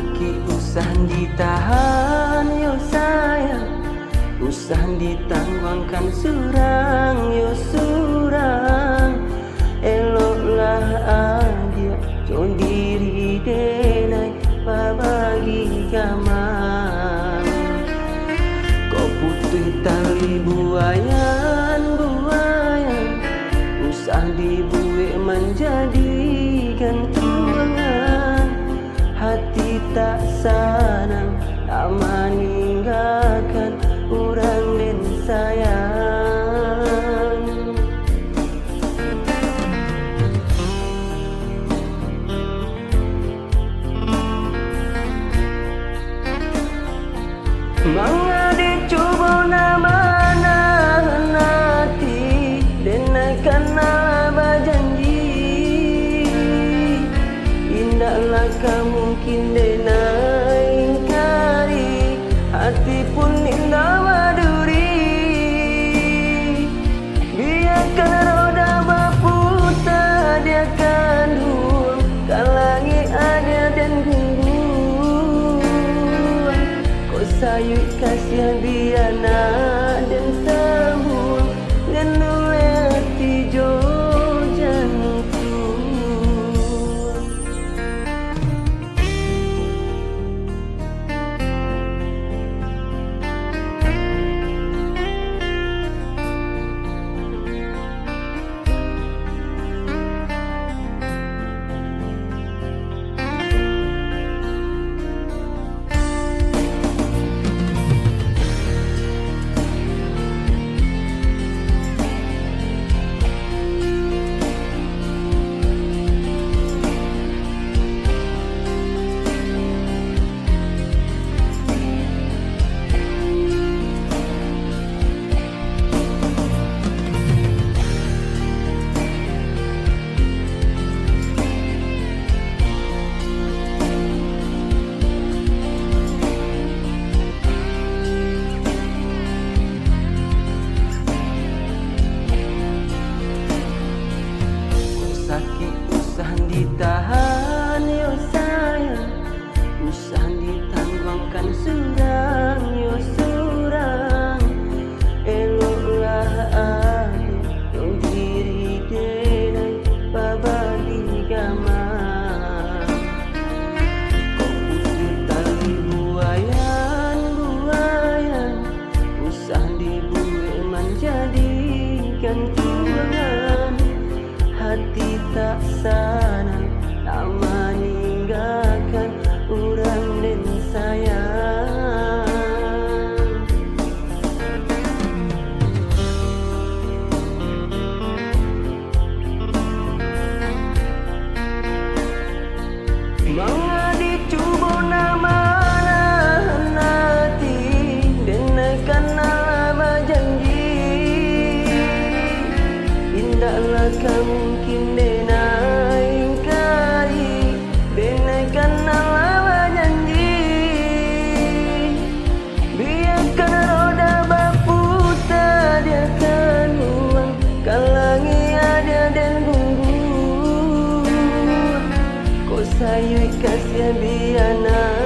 sakit usah ditahan yo sayang, usah ditangguhkan surang yo surang. Eloklah adia jon diri denai pabagi gaman. Kau putih tali buayan buayan, usah dibuik menjadikan tuangan. Hati tak sanang tak meninggalkan orang dan sayang. Mangadi cuba nama hati denaikan nama janji. Indahlah kamu mungkin denai ingkari, hati pun indah maduri. Biarkan roda berputar dia akan huang, kan langit ada dan gungguan. Kau sayut kasihan biana dan sambung ngenue hati jo jantung. Ditahan yo sayang, usah ditangguhkan surang yo surang. Eloklah adia jon diri denai pabagi gaman. Kau putih tali buayan buayan, usah dibuik menjadikan tuangan. Hati tak sanang tak meninggalkan orang dan sayang. Mangadi cuba nama hati denaikan nama janji. Indahlah kamu mungkin denai ingkari, denaikan nama janji. Biarkan roda berputar dia akan huang, kan langit ada dan gungguan. Kau sayut kasihan biana